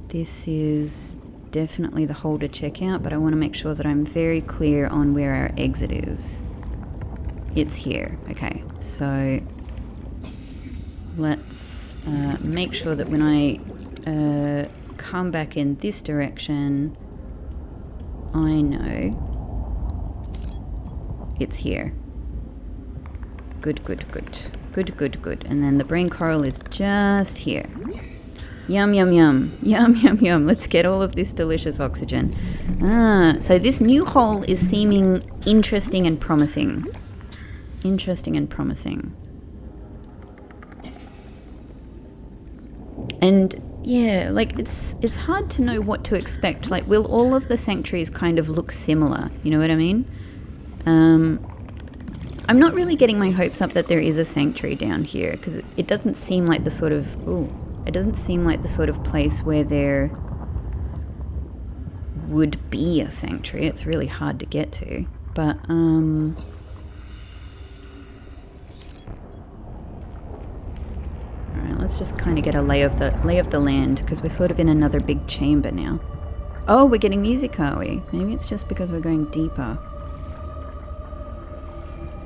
This is definitely the hole to check out, but I want to make sure that I'm very clear on where our exit is. It's here. Okay, so let's make sure that when I come back in this direction, I know it's here. Good, good, good. Good, good, good. And then the brain coral is just here. Yum, yum, yum. Yum, yum, yum. Let's get all of this delicious oxygen. So this new hole is seeming interesting and promising. Interesting and promising. And yeah, like it's hard to know what to expect. Like, will all of the sanctuaries kind of look similar? You know what I mean? I'm not really getting my hopes up that there is a sanctuary down here, because it doesn't seem like the sort of it doesn't seem like the sort of place where there would be a sanctuary. It's really hard to get to, but all right, let's just kind of get a lay of the land, because we're sort of in another big chamber now. Oh, we're getting music, are we? Maybe it's just because we're going deeper.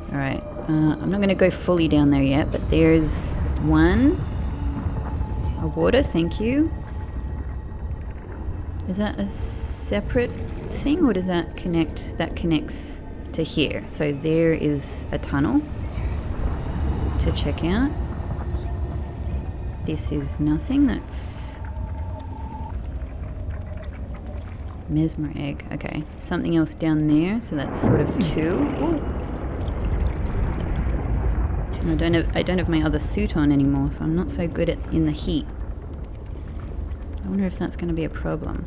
Alright, I'm not going to go fully down there yet, but there's one. A water, thank you. Is that a separate thing, or does that connect? That connects to here. So there is a tunnel to check out. This is nothing, that's mesmer egg. Okay, something else down there, so that's sort of two. Ooh. I don't have my other suit on anymore, so I'm not so good in the heat. I wonder if that's going to be a problem.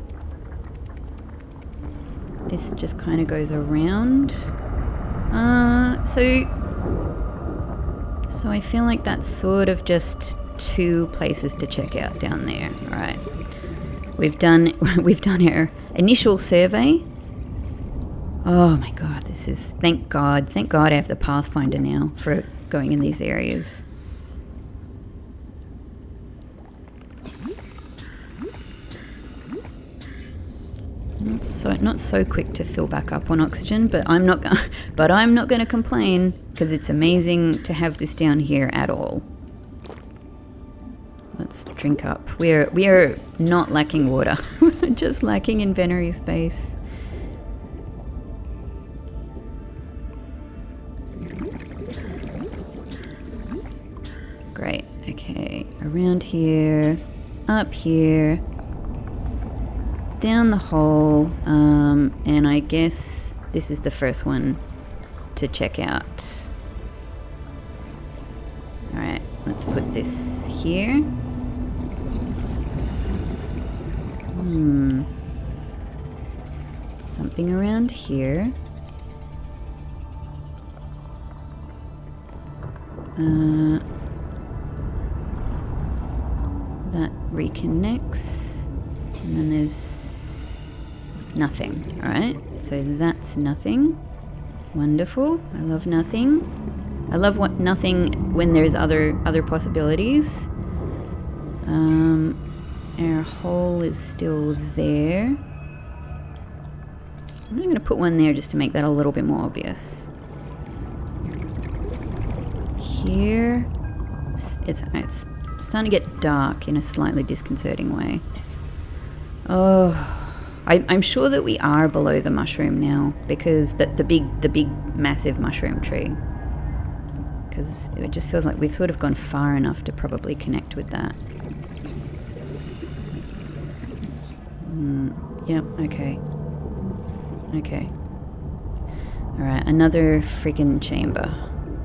This just kind of goes around. So I feel like that's sort of just two places to check out down there. All right, we've done our initial survey. Oh my god, this is thank God I have the Pathfinder now for going in these areas. Not so quick to fill back up on oxygen, but I'm not going to complain, because it's amazing to have this down here at all. Let's drink up. We are not lacking water. We're just lacking inventory space. Great. Okay, around here, up here, down the hole, and I guess this is the first one to check out. Alright, let's put this here. Something around here. That reconnects, and then there's nothing. Alright, so that's nothing. Wonderful. I love nothing. I love what nothing when there's other possibilities. Our hole is still there. I'm going to put one there just to make that a little bit more obvious. Here, it's starting to get dark in a slightly disconcerting way. Oh, I'm sure that we are below the mushroom now, because the big massive mushroom tree. Because it just feels like we've sort of gone far enough to probably connect with that. Yep. Okay. Okay. All right. Another freaking chamber.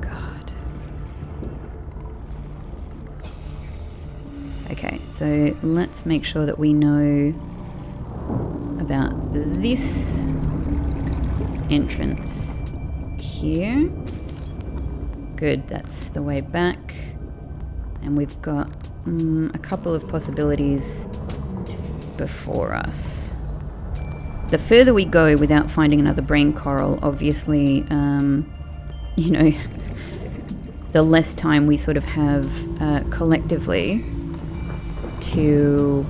God. Okay, so let's make sure that we know about this entrance here. Good, that's the way back. And we've got a couple of possibilities before us. The further we go without finding another brain coral, obviously, you know, the less time we sort of have collectively to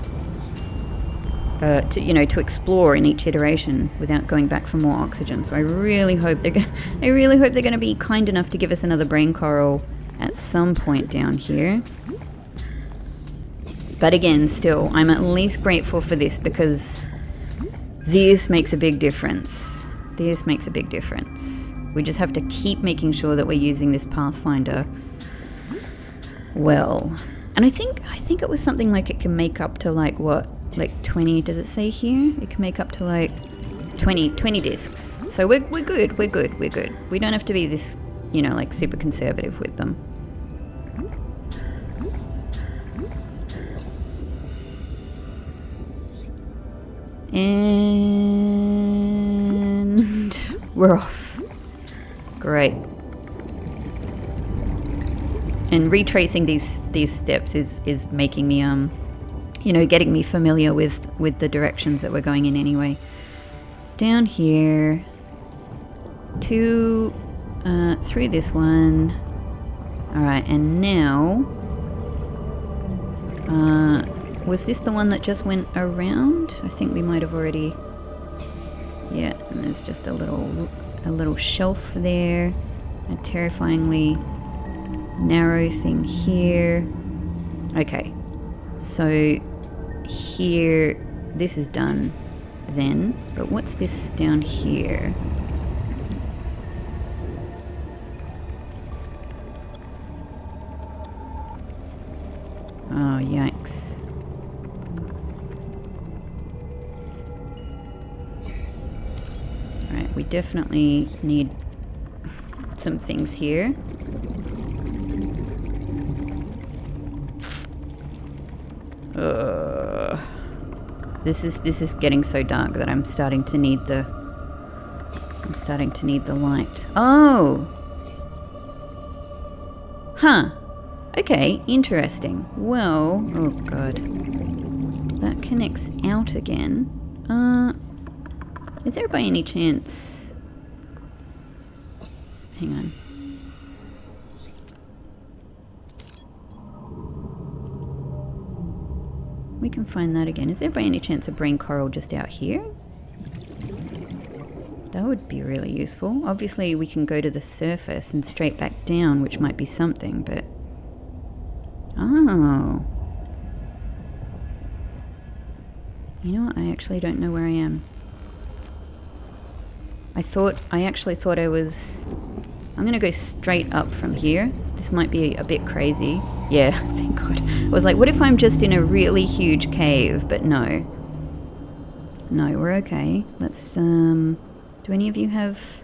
to explore in each iteration without going back for more oxygen. So I really hope they're going to be kind enough to give us another brain coral at some point down here. But again, still, I'm at least grateful for this because this makes a big difference. This makes a big difference. We just have to keep making sure that we're using this Pathfinder well. And I think it was something like it can make up to like what? Like 20, does it say here? It can make up to like 20 discs. So we're good. We don't have to be this, like super conservative with them. And we're off. Great. And retracing these steps is making me getting me familiar with the directions that we're going in anyway. Down here to through this one. All right, and now was this the one that just went around? I think we might have already. Yeah, and there's just a little shelf there, a terrifyingly narrow thing here. Okay, so here, this is done then, but what's this down here? Oh, yikes. Alright, we definitely need some things here. This is getting so dark that I'm starting to need the light. Oh! Huh. Okay, interesting. Well, oh god. That connects out again. Is there by any chance... Hang on. We can find that again. Is there by any chance a brain coral just out here? That would be really useful. Obviously we can go to the surface and straight back down, which might be something, but... Oh. You know what? I actually don't know where I am. I actually thought I was... I'm gonna go straight up from here. This might be a bit crazy. Yeah, thank God. I was like, what if I'm just in a really huge cave? But no. No, we're okay. Let's, do any of you have...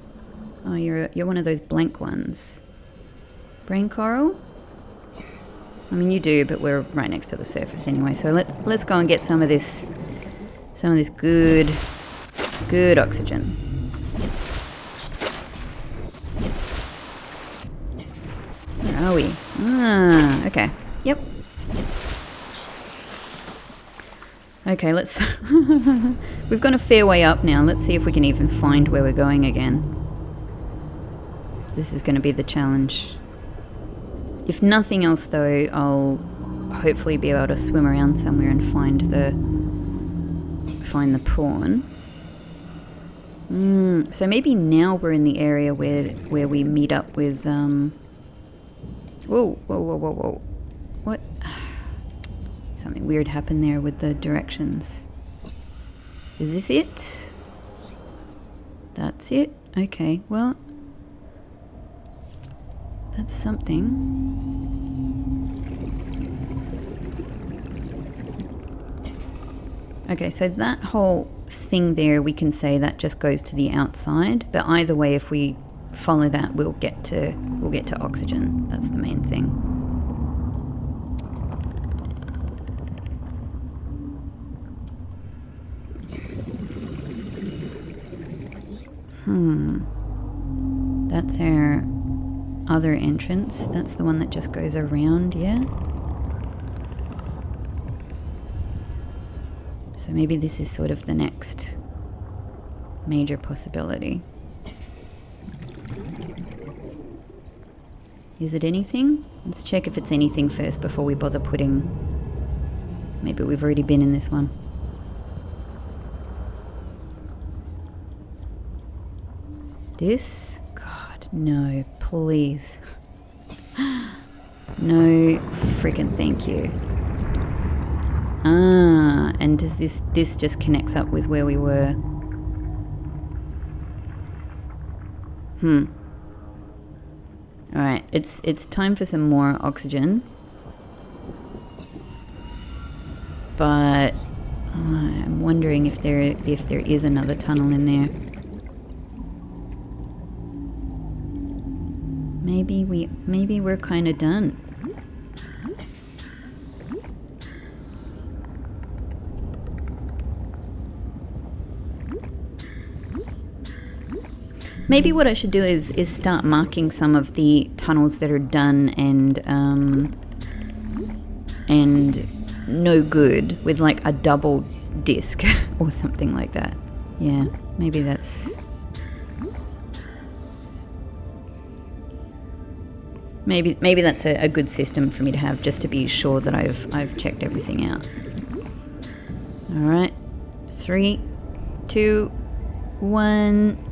Oh, you're one of those blank ones. Brain coral? I mean, you do, but we're right next to the surface anyway. So let's go and get some of this good oxygen. Where are we? Ah, okay. Yep. Okay, let's... We've gone a fair way up now. Let's see if we can even find where we're going again. This is going to be the challenge. If nothing else, though, I'll hopefully be able to swim around somewhere and find the prawn. So maybe now we're in the area where we meet up with... Whoa. What? Something weird happened there with the directions. Is this it? That's it? Okay, well... That's something. Okay, so that whole thing there, we can say that just goes to the outside, but either way, if we follow that, we'll get to oxygen. That's the main thing. That's our other entrance. That's the one that just goes around, yeah? So maybe this is sort of the next major possibility. Is it anything? Let's check if it's anything first before we bother putting... Maybe we've already been in this one. This? God, no, please. No freaking thank you. Ah, and does this just connects up with where we were? Alright, it's time for some more oxygen. But I'm wondering if there is another tunnel in there. Maybe we're kind of done. Maybe what I should do is start marking some of the tunnels that are done and no good with like a double disc or something like that. Yeah, maybe that's a good system for me to have, just to be sure that I've checked everything out. All right, 3, 2, 1.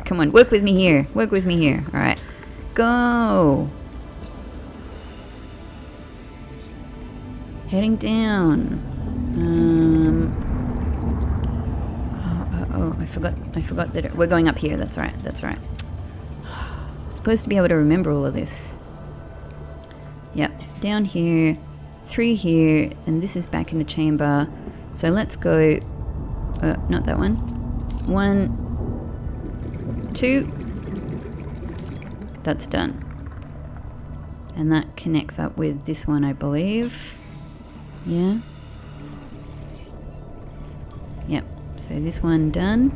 Come on, work with me here. All right, go. Heading down. I forgot that we're going up here. That's right. I'm supposed to be able to remember all of this. Yep, down here, 3 here, and this is back in the chamber. So let's go, not that one. 1, 2. That's done. And that connects up with this one, I believe. Yeah. Yep. So this one done.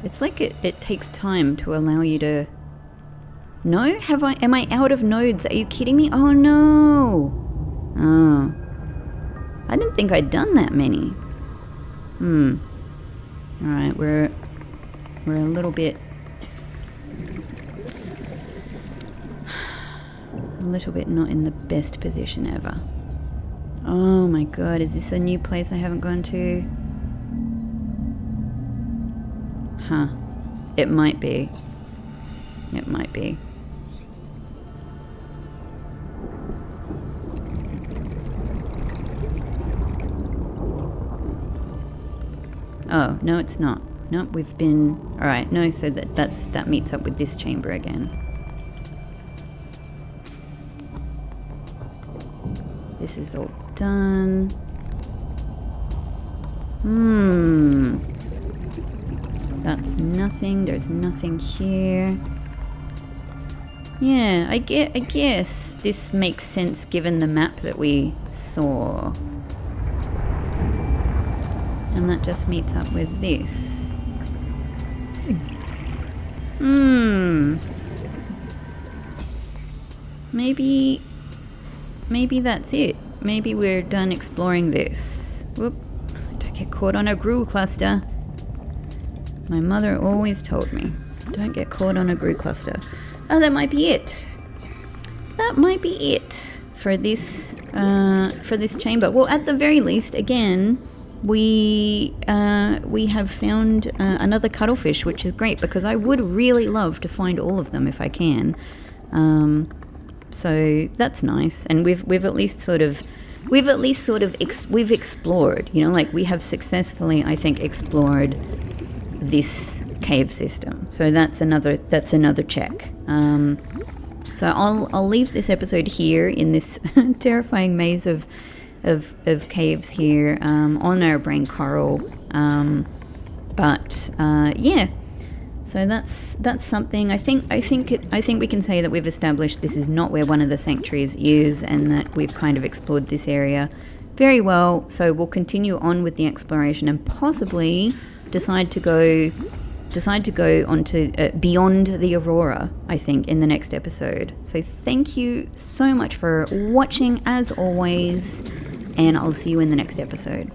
It's like it takes time to allow you to... No? Am I out of nodes? Are you kidding me? Oh no! Oh. I didn't think I'd done that many. Alright, we're a little bit not in the best position ever. Oh my god, is this a new place I haven't gone to? Huh. It might be. Oh, no it's not. Nope, we've been... Alright, no, so that meets up with this chamber again. This is all done. That's nothing. There's nothing here. Yeah, I guess this makes sense given the map that we saw. And that just meets up with this. Maybe that's it. Maybe we're done exploring this. Whoop. Don't get caught on a gruel cluster. My mother always told me, don't get caught on a gruel cluster. Oh, that might be it. That might be it for this chamber. Well, at the very least, again, we have found another cuttlefish, which is great because I would really love to find all of them if I can. So that's nice, and we've explored. You know, like we have successfully, I think, explored this cave system. So that's another check. So I'll leave this episode here in this terrifying maze of caves here on our brain coral. Yeah. So that's something. I think we can say that we've established this is not where one of the sanctuaries is, and that we've kind of explored this area very well. So we'll continue on with the exploration and possibly decide to go onto beyond the Aurora, I think, in the next episode. So thank you so much for watching, as always. and I'll see you in the next episode.